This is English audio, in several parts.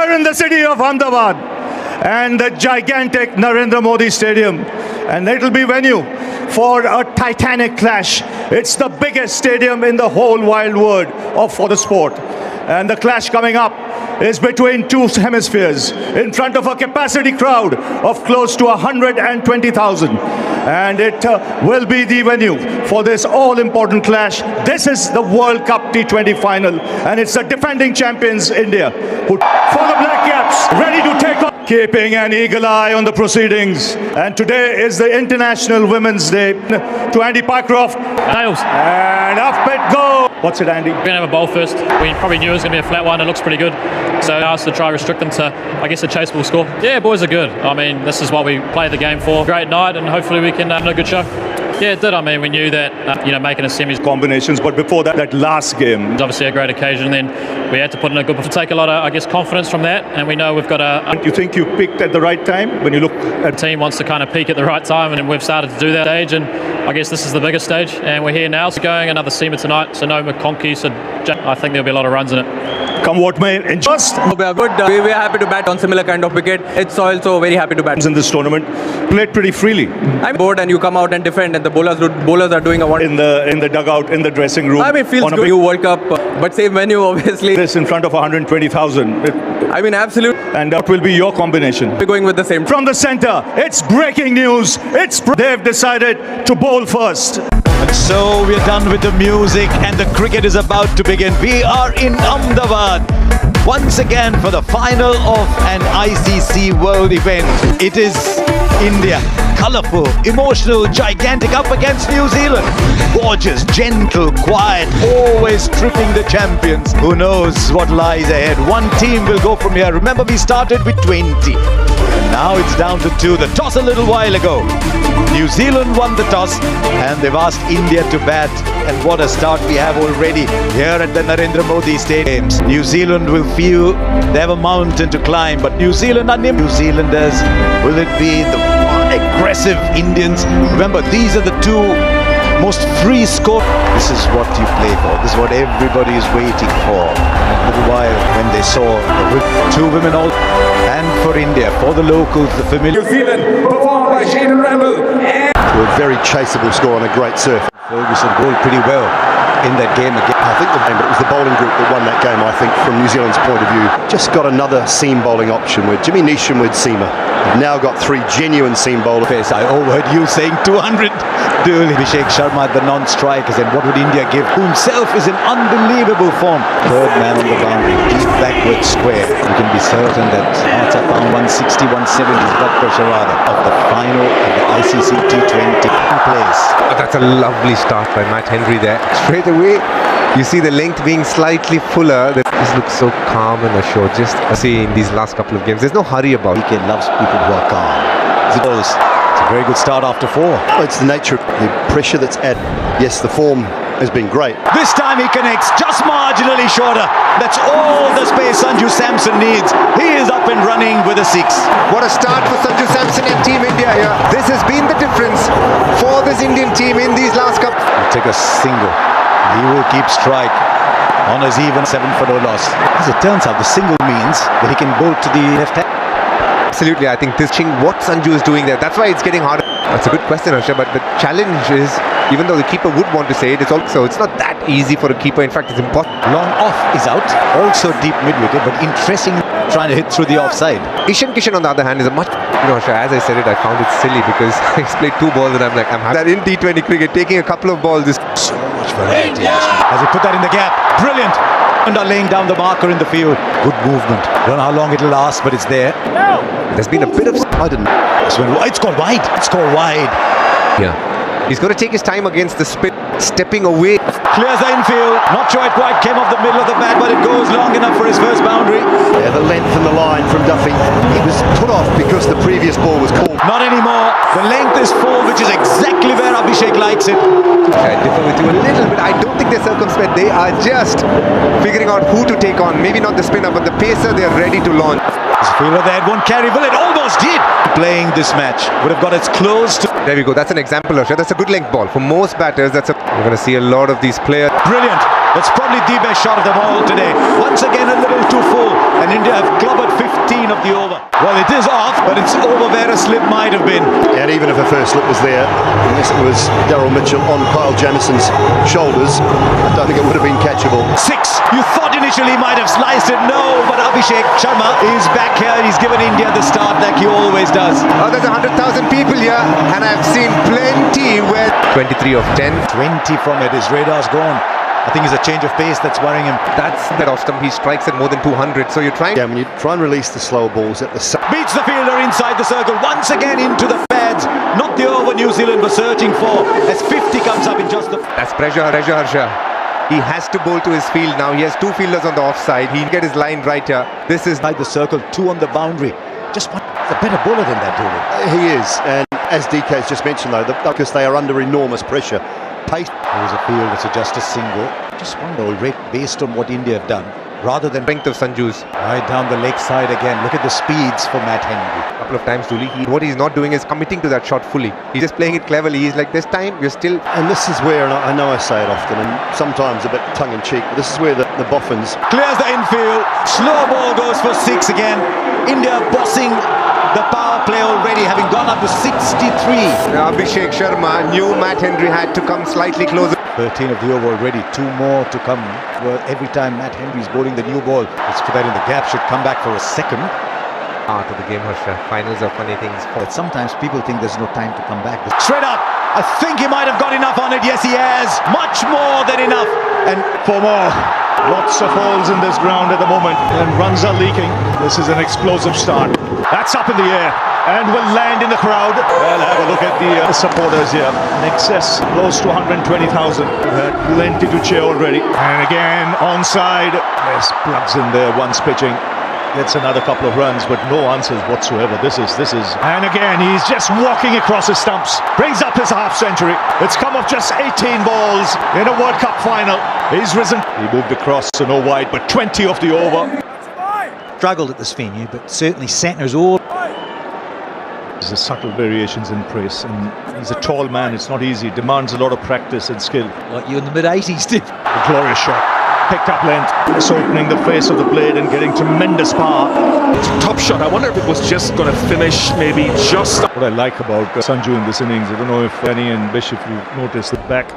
We're in the city of Ahmedabad and the gigantic Narendra Modi Stadium, and it'll be venue for a titanic clash. It's the biggest stadium in the whole wide world for the sport. And the clash coming up is between two hemispheres in front of a capacity crowd of close to 120,000. And it will be the venue for this all-important clash. This is the World Cup T20 final, and it's the defending champions, India, who for the Black Caps, ready to take on, keeping an eagle eye on the proceedings. And today is the International Women's Day. To Andy Parcroft. Nails. And up it goes. What's it, Andy? We're going to have a bowl first. We probably knew it was going to be a flat one. It looks pretty good. So I asked to try to restrict them to, I guess, a chaseable score. Yeah, boys are good. I mean, this is what we play the game for. Great night, and hopefully we can have a good show. Yeah, it did. I mean, we knew that, making a semis Combinations, but before that last game was obviously a great occasion. Then we had to put in a good, to take a lot of, I guess, confidence from that. And we know we've got a. You think you picked at the right time when you look at the team wants to kind of peak at the right time, and we've started to do that stage. And I guess this is the biggest stage, and we're here now. So going another seamer tonight, so no McConkey. So I think there'll be a lot of runs in it. Come what may. And just we are good. We are happy to bat on similar kind of wicket. It's also very happy to bat in this tournament. Played pretty freely. I'm bored, and you come out and defend, and the bowlers are doing a wonder. In the dugout, in the dressing room. I mean, it feels good. New World Cup, but same venue, obviously. This in front of 120,000. I mean, absolutely. And what will be your combination? We're going with the same. From the centre, it's breaking news. They've decided to bowl first. And so we're done with the music and the cricket is about to begin. We are in Ahmedabad once again for the final of an ICC World event. It is India, colourful, emotional, gigantic, up against New Zealand. Gorgeous, gentle, quiet, always tripping the champions. Who knows what lies ahead? One team will go from here. Remember, we started with 20. And now it's down to 2. The toss a little while ago. New Zealand won the toss and they've asked India to bat. And what a start we have already here at the Narendra Modi Stadium. New Zealand will feel they have a mountain to climb, but New Zealand are New Zealanders. Will it be the aggressive Indians? Remember, these are the two most free score. This is what you play for. This is what everybody is waiting for. In a little while, when they saw the two women all, and for India, for the locals, the familiar. New Zealand performed by Shane Ramble. To a very chaseable score on a great surf. Ferguson bowled pretty well in that game again. I think but it was the bowling group that won that game, I think, from New Zealand's point of view. Just got another seam bowling option with Jimmy Neesham with seamer. We've now got 3 genuine seam bowlers. I overheard you saying 200. Abhishek Sharma, the non-strikers, and what would India give? Who himself is in unbelievable form. Third man on the boundary, deep backward square. You can be certain that hearts are found 160, 170 blood pressure rather of the final of the ICC T20 place. Oh, that's a lovely start by Matt Henry there. Straight away, you see the length being slightly fuller. This looks so calm and assured. Just see in these last couple of games, there's no hurry about it. Weekend loves people who are calm. It's a very good start after 4. Oh, it's the nature of the pressure that's added. Yes, the form has been great. This time he connects just marginally shorter. That's all the space Sanju Samson needs. He is up and running with a 6. What a start for Sanju Samson and Team India here. This has been the difference for this Indian team in these last couple. He'll take a single. He will keep strike. On his even 7 for no loss. As it turns out, the single means that he can bowl to the left hand. Absolutely, I think this thing, what Sanju is doing there, that's why it's getting harder. That's a good question, Harsha, but the challenge is, even though the keeper would want to say it, it's not that easy for a keeper. In fact, it's impossible. Long off is out, also deep mid-wicket, but interesting trying to hit through the offside. Ishan Kishan, on the other hand, is a much, Harsha, as I said it, I found it silly because he's played 2 balls and I'm happy that in T20 cricket, taking a couple of balls is so much variety. As he put that in the gap, brilliant. And are laying down the marker in the field. Good movement. Don't know how long it'll last, but it's there. There's been a bit of... I didn't. It's gone wide. It's gone wide. Yeah. He's going to take his time against the spin, stepping away. Clears the infield. Not sure it quite came off the middle of the bat, but it goes long enough for his first boundary. Yeah, the length and the line from Duffy. He was put off because the previous ball was called. Not anymore. The length is full, which is exactly where Abhishek likes it. I differ with you a little bit. I don't think they're circumspect. They are just figuring out who to take on. Maybe not the spinner, but the pacer, they're ready to launch. This fielder there won't carry. Will it? Almost did. Playing this match would have got as close to. There we go. That's an example, Harsha. That's a good length ball. For most batters, we're going to see a lot of these players. Brilliant. That's probably the best shot of them all today. Once again, a little too full. And India have clobbered 50. of the over. Well, it is off, but it's over where a slip might have been. And even if a first slip was there, unless it was Daryl Mitchell on Kyle Jamison's shoulders, I don't think it would have been catchable. 6. You thought initially he might have sliced it. No, but Abhishek Sharma is back here. He's given India the start like he always does. Oh, there's 100,000 people here, and I've seen plenty where 23 of 10. 20 from it. His radar's gone. I think it's a change of pace that's worrying him. That's that off stump. He strikes at more than 200. So you're trying. Yeah, when you try and release the slower balls at the Beats the fielder inside the circle. Once again into the pads. Not the over New Zealand were searching for. As 50 comes up in just the... That's pressure, Harsha. He has to bowl to his field now. He has 2 fielders on the offside. He'll get his line right here. This is Inside the circle, 2 on the boundary. Just one, a better bowler than that, really. He is, and as DK has just mentioned though, because they are under enormous pressure. Pace. There's a field that's just a single. Just wonder already, based on what India have done, rather than strength of Sanju's. right down the leg side again. Look at the speeds for Matt Henry. A couple of times, Dooley. What he's not doing is committing to that shot fully. He's just playing it cleverly. He's like, this time we're still. And this is where, and I know I say it often, and sometimes a bit tongue-in-cheek, but this is where the Boffins. Clears the infield. Slow ball goes for 6 again. India bossing the power play already, having gone up to 63. Now Abhishek Sharma knew Matt Henry had to come slightly closer. 13 of the over already, 2 more to come. Well, every time Matt Henry's bowling the new ball, let's put that in the gap, should come back for a second. Art of the game, Harsha. Finals are funny things. But sometimes people think there's no time to come back. Straight up, I think he might have got enough on it. Yes, he has. Much more than enough. And for more. Lots of holes in this ground at the moment, and runs are leaking. This is an explosive start. That's up in the air and will land in the crowd. Well, have a look at the supporters here. In excess, close to 120,000. We've had plenty to cheer already. And again, onside. There's plugs in there, once pitching. Gets another couple of runs, but no answers whatsoever. This is. And again, he's just walking across his stumps. Brings up his half century. It's come off just 18 balls in a World Cup final. He's risen. He moved across, so no wide, but 20 off the over. Struggled at this venue, but certainly Santner's all. There's the subtle variations in pace, and he's a tall man. It's not easy. Demands a lot of practice and skill. Like you in the mid-80s did. A glorious shot. Picked up length. It's opening the face of the blade and getting tremendous power. It's a top shot. I wonder if it was just going to finish maybe just. What I like about Sanju in this innings, I don't know if Danny and Bish, if you've noticed the back.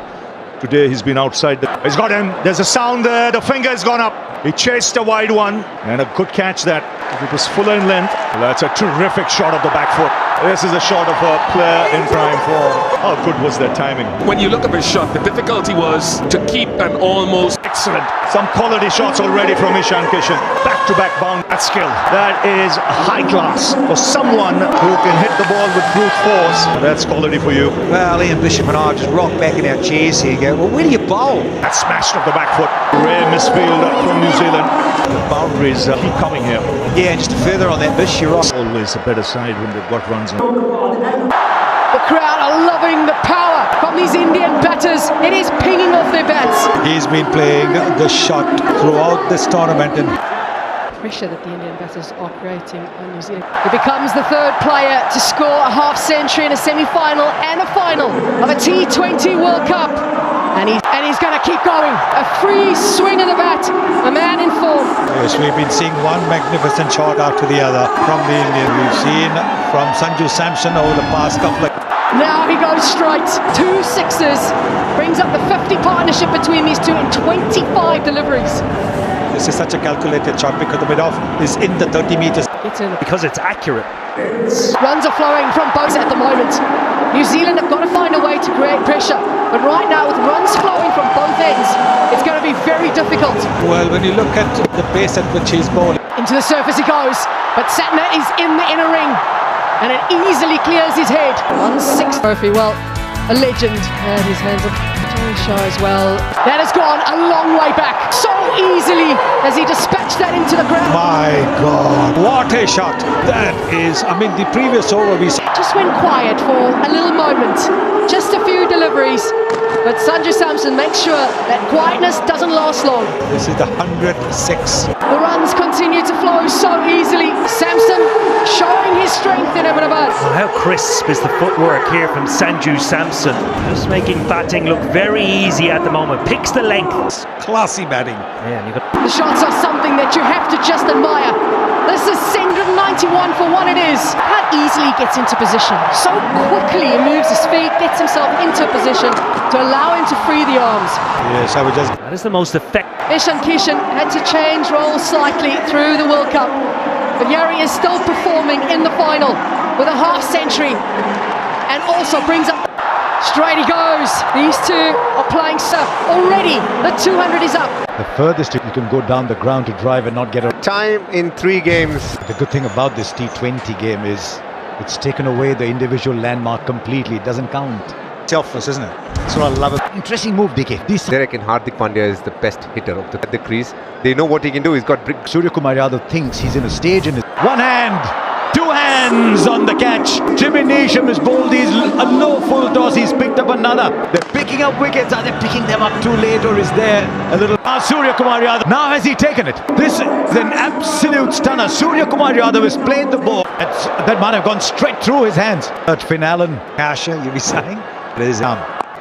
Today he's been outside. He's got him. There's a sound there. The finger's gone up. He chased a wide one. And a good catch that. If it was fuller in length, well, that's a terrific shot of the back foot. This is a shot of a player in prime form. How good was that timing? When you look at his shot, the difficulty was to keep an almost Excellent. Some quality shots already from Ishan Kishan. Back-to-back bound. That skill. That is high class for someone who can hit the ball with brute force. That's quality for you. Well, Ian Bishop and I just rock back in our chairs here and go, well, where do you bowl? That smashed off the back foot. Rare misfield from New Zealand. The boundaries keep coming here. Yeah, just further on that Bish, you're right. Always a better side when they've got runs on. The crowd are loving the power from these Indian batters. It is pinging off their bats. He's been playing the shot throughout this tournament. And Pressure that the Indian batters are creating on New Zealand. He becomes the 3rd player to score a half century in a semi-final and a final of a T20 World Cup. And he's going to keep going. A free swing of the bat. A man in form. yes, we've been seeing one magnificent shot after the other from the Indian. We've seen from Sanju Samson over the past couple of... Now he goes straight. 2 sixes. Brings up the 50 partnership between these two in 25 deliveries. This is such a calculated shot because the mid-off is in the 30 meters. Because it's accurate. Runs are flowing from both at the moment. New Zealand have got to find a way to create pressure. But right now, with runs flowing from both ends, it's going to be very difficult. Well, when you look at the pace at which he's bowling. Into the surface he goes. But Santner is in the inner ring. And it easily clears his head. 1-6 trophy. Well, a legend. And his hands up. Show as well. That has gone a long way back. So easily as he dispatched that into the ground. My God, what a shot. That is, I mean, the previous over we saw. Just went quiet for a little moment. Just a few deliveries. But Sanju Samson makes sure that quietness doesn't last long. This is the 106. The runs continue to flow so easily. Samson showing his strength in Ahmedabad. Well, how crisp is the footwork here from Sanju Samson. Just making batting look very easy at the moment. Picks the length. Classy batting. Yeah, and you got The shots are something that you have to just admire. This is 190 1-for-1 it is. How easily he gets into position. So quickly he moves his feet, gets himself into position to allow him to free the arms. Yes, I would just... That is the most effective. Ishan Kishan had to change roles slightly through the World Cup. But here he is still performing in the final with a half century. And also brings up... Straight he goes. These two are playing surf already. The 200 is up. The furthest you can go down the ground to drive and not get a Time in 3 games. The good thing about this T20 game is it's taken away the individual landmark completely. It doesn't count. Selfless, isn't it? That's what I love. Interesting move, DK. They reckon Hardik Pandya is the best hitter of the crease. They know what he can do. He's got brick. Surya Kumar Yadav thinks he's in a stage in his one hand. 2 hands on the catch. Jimmy Neesham has bowled these a low full toss. He's picked up another. They're picking up wickets. Are they picking them up too late, or is there a little... Surya Kumar Yadav. Now has he taken it? This is an absolute stunner. Surya Kumar Yadav has played the ball. That might have gone straight through his hands. At Finn Allen. Asher, you'll be saying? It is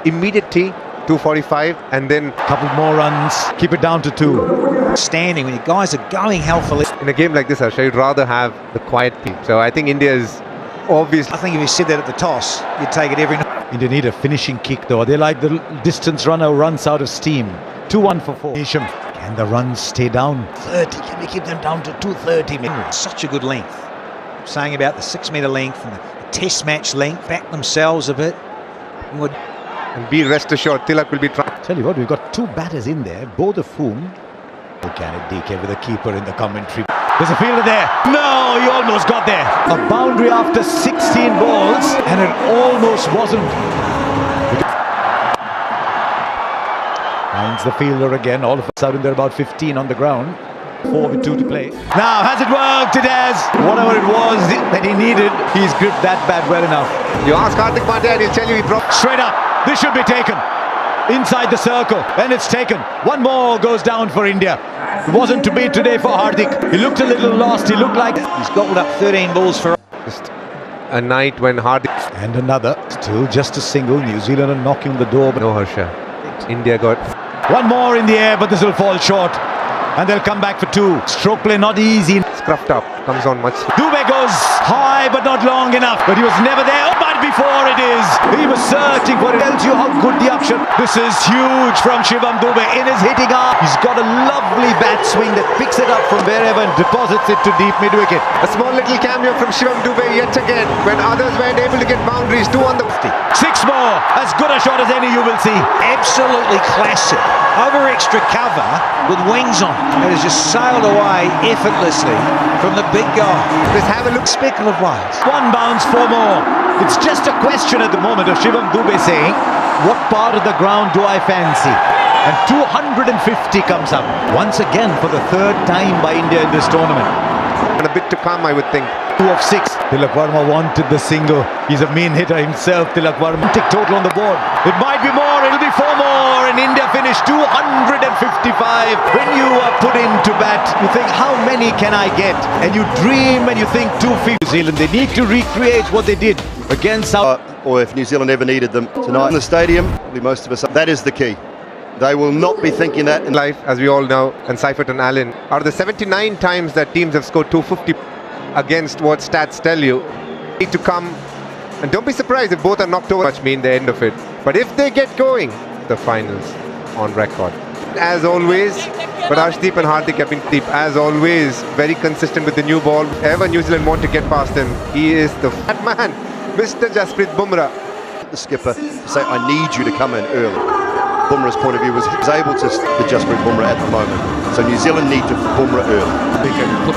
Immediate tee, 245, and then a couple more runs. Keep it down to 2. standing when you guys are going healthily. In a game like this, Harsha, you'd rather have the quiet people. So I think India is obviously... I think if you said that at the toss, you'd take it every night. India need a finishing kick though. They like the distance runner who runs out of steam. 2-1 for 4. Neesham. Can the runs stay down? 30. Can we keep them down to 230? Such a good length. I'm saying about the 6 metre length and the test match length. Back themselves a bit. And be rest assured, Tilak will be trying. Tell you what, we've got 2 batters in there, both of whom... Can it DK with a keeper in the commentary. There's a fielder there. No, he almost got there. A boundary after 16 balls, and it almost wasn't. Finds the fielder again. All of a sudden, they're about 15 on the ground. 4 with 2 to play. Now, has it worked? It has. Whatever it was that he needed, he's gripped that bat well enough. You ask Hardik Pandya and he'll tell you he dropped. Straight up. This should be taken. Inside the circle, and it's taken. 1 more goes down for India. It wasn't to be today for Hardik. He looked a little lost. He looked like he's gobbled up 13 balls for... Just a night when Hardik... And another. Still just a single. New Zealand are knocking the door. No, Harsha. India got... 1 more in the air, but this will fall short. And they'll come back for 2. Stroke play not easy. Scruffed up. Comes on much. Dubé goes high, but not long enough. But he was never there. Oh, but before it is. He was searching for it. Tells you how good the action. This is huge from Shivam Dubé in his hitting arm. He's got a lovely bat swing that picks it up from wherever and deposits it to deep mid-wicket. A small little cameo from Shivam Dubé yet again. When others weren't able to get boundaries. 2 on the 50. 6 more. As good a shot as any you will see. Absolutely classic. Over extra cover with wings on. It has just sailed away effortlessly from the big guy. Let's have a look. Speckle of white. 1 bounce, 4 more. It's just a question at the moment of Shivam Dubé saying, what part of the ground do I fancy? And 250 comes up. Once again for the 3rd time by India in this tournament. And a bit to come, I would think. 2 of 6. Tilak Varma wanted the single. He's a mean hitter himself, Tilak Varma. Tick total on the board. It might be more, it'll be 4 more, and India finished 255. When you are put into bat, you think, how many can I get? And you dream and you think 250. New Zealand, they need to recreate what they did against South. Or if New Zealand ever needed them tonight in the stadium, most of us, that is the key. They will not be thinking that in life, as we all know, and Seifert and Allen are the 79 times that teams have scored 250 against what stats tell you. Need to come, and don't be surprised if both are knocked over. Much mean the end of it. But if they get going, the finals on record. As always, but Arshdeep and Hardik have been deep. As always, very consistent with the new ball. Ever New Zealand want to get past him, he is the fat man, Mr. Jasprit Bumrah. The skipper to say, I need you to come in early. Bumrah's point of view was able to Jasprit Bumrah at the moment. So New Zealand need to Bumrah early. They can put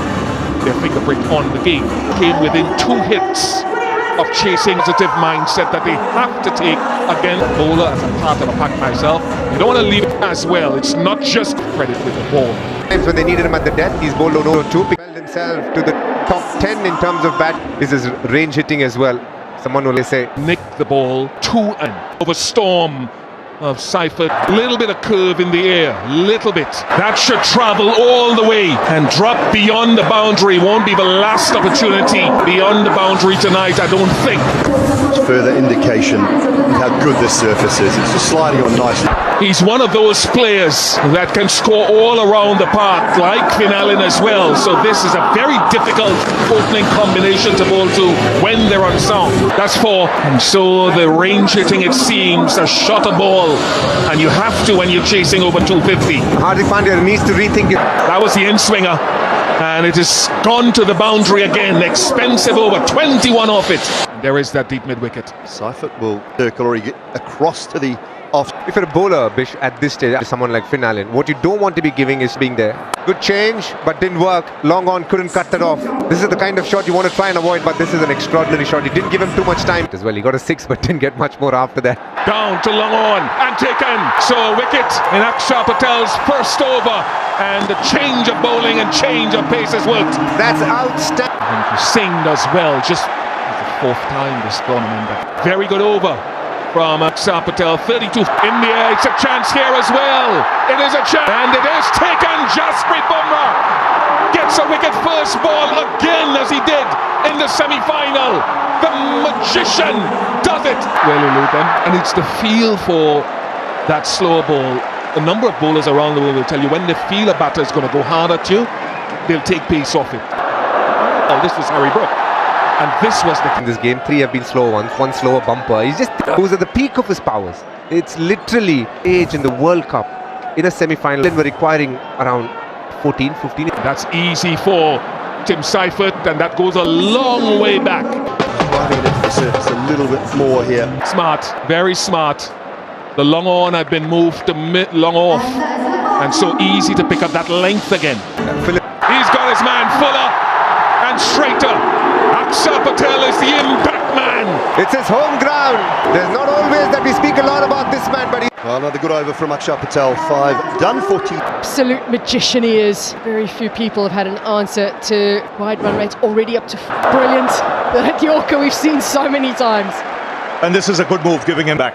their fingerprint on the game. Came within 2 hits of chasing positive mindset that they have to take again. Bowler as a part of a pack myself. You don't want to leave it as well. It's not just credit with the ball. Times when they needed him at the death, he's bowled on over 2. Held himself to the top 10 in terms of bat. Is his range hitting as well. Someone will say, nick the ball 2 and over storm of Seifert. Little bit of curve in the air, little bit. That should travel all the way and drop beyond the boundary. Won't be the last opportunity beyond the boundary tonight, I don't think. Further indication of how good this surface is. It's just sliding on nicely. He's one of those players that can score all around the park, like Finalin as well. So this is a very difficult opening combination to bowl to when they're on sound. That's four. And so the range hitting, it seems, a shorter ball. And you have to when you're chasing over 250. Hardik Pandya needs to rethink it. That was the in-swinger. And it has gone to the boundary again. Expensive over, 21 off it. There is that deep mid-wicket. Seifert will circle or he get across to the off. If you're a bowler, Bish, at this stage, someone like Finalin, what you don't want to be giving is being there. Good change, but didn't work. Long on, couldn't cut that off. This is the kind of shot you want to try and avoid, but this is an extraordinary shot. He didn't give him too much time as well. He got a 6, but didn't get much more after that. Down to long on and taken. So a wicket in Akshar Patel's first over. And the change of bowling and change of pace has worked. That's outstanding. Singh does well, just the 4th time this tournament. Very good over from Akshar Patel, 32 in the air. It's a chance here as well. It is a chance, and it is taken. Jasprit Bumrah gets a wicket first ball again, as he did in the semi-final. The magician does it. Well, Ulu, and it's the feel for that slower ball. A number of bowlers around the world will tell you when they feel a batter is going to go hard at you, they'll take pace off it. Oh, this was Harry Brook. And this was In this game, 3 have been slow ones, 1 slower bumper. He's who's at the peak of his powers. It's literally age in the World Cup in a semi-final. We're requiring around 14, 15. That's easy for Tim Seifert, and that goes a long way back. Driving it into the surface a little bit more here. Smart, very smart. The long on had been moved to long off, and so easy to pick up that length again. He's got his man Fuller and straighter. Akshar Patel is the impact man. It's his home ground. There's not always that we speak a lot about this man, but Well, another good over from Akshar Patel. 5 done for T. Absolute magician he is. Very few people have had an answer to wide run rates already up to brilliant. That Yorker we've seen so many times. And this is a good move, giving him back.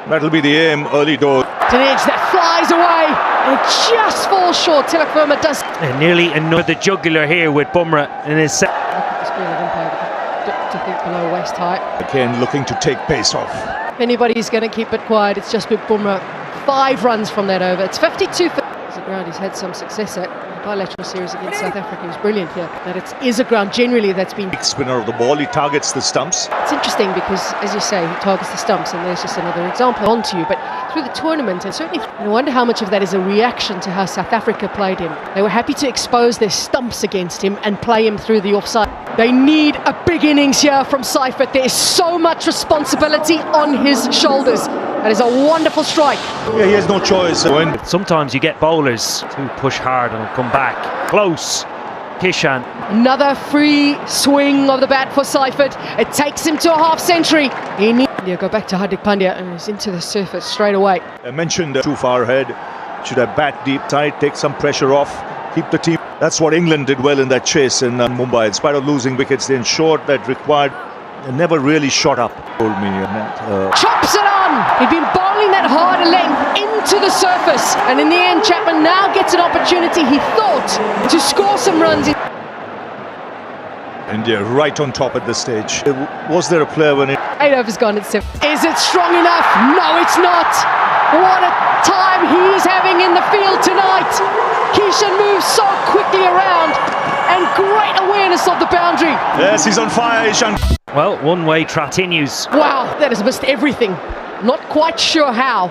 That'll be the aim, early door. It's an edge that flies away and it just falls short. Tilak Verma does. And nearly another the jugular here with Bumrah in his set. Look at the screen of umpire, to think below waist height. Again, looking to take pace off. If anybody's going to keep it quiet, it's just been Bumrah. 5 runs from that over. It's 52 for the ground. He's had some success at the bilateral series against South Africa. He was brilliant here. But it is a ground generally that's been Big spinner of the ball. He targets the stumps. It's interesting because, as you say, he targets the stumps, and there's just another example onto you. But through the tournament, and certainly, I wonder how much of that is a reaction to how South Africa played him. They were happy to expose their stumps against him and play him through the offside. They need a big innings here from Seifert. There is so much responsibility on his shoulders. That is a wonderful strike. Yeah, he has no choice. Sometimes you get bowlers who push hard and come back. Close. Kishan. Another free swing of the bat for Seifert. It takes him to a half century. He needs to go back to Hardik Pandya, and he's into the surface straight away. I mentioned too far ahead. Should have bat deep side, take some pressure off, keep the team. That's what England did well in that chase in Mumbai. In spite of losing wickets, they ensured that required. They never really shot up. Told me Chops it on! He'd been bowling that harder length into the surface, and in the end Chapman now gets an opportunity, he thought, to score some runs. India right on top at this stage. Was there a player when it... 8 overs gone at 7. Is it strong enough? No, it's not. What a time he's having in the field tonight. Kishan moves so quickly around, and great awareness of the boundary. Yes, he's on fire, Ishan. Well, one-way trap continues. Wow, that has missed everything. Not quite sure how,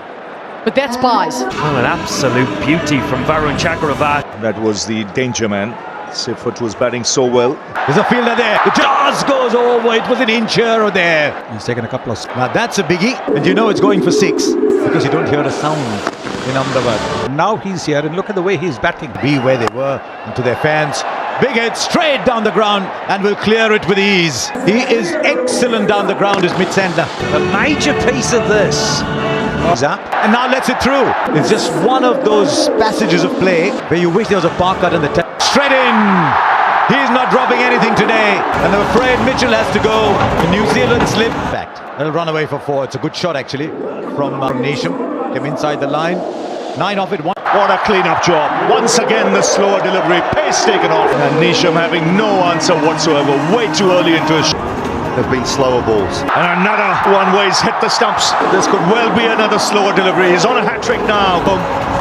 but that's pies. Well, an absolute beauty from Varun Chakravarti. That was the danger man. Seifert was batting so well. There's a fielder there. It just goes over. It was an inch here or there. He's taken a couple of... Now that's a biggie. And you know it's going for 6 because you don't hear a sound in Ahmedabad. Now he's here and look at the way he's batting. Be where they were and to their fans. Big hit straight down the ground and will clear it with ease. He is excellent down the ground, is Mitsenda. The major piece of this. And now lets it through. It's just one of those passages of play where you wish there was a park cut in the straight in. He's not dropping anything today, and I'm afraid Mitchell has to go. The New Zealand slip. Fact. They'll run away for 4. It's a good shot actually from Nisham. Came inside the line. 9 off it. 1. What a clean-up job. Once again, the slower delivery. Pace taken off. And Nisham having no answer whatsoever. Way too early into his... have been slower balls. And another one where he's hit the stumps. This could well be another slower delivery. He's on a hat-trick now.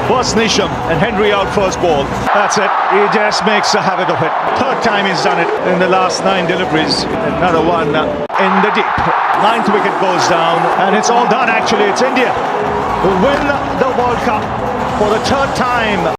First Nisham and Henry out first ball. That's it. He just makes a habit of it. Third time he's done it in the last 9 deliveries. Another one in the deep. 9th wicket goes down, and it's all done actually. It's India who win the World Cup for the 3rd time.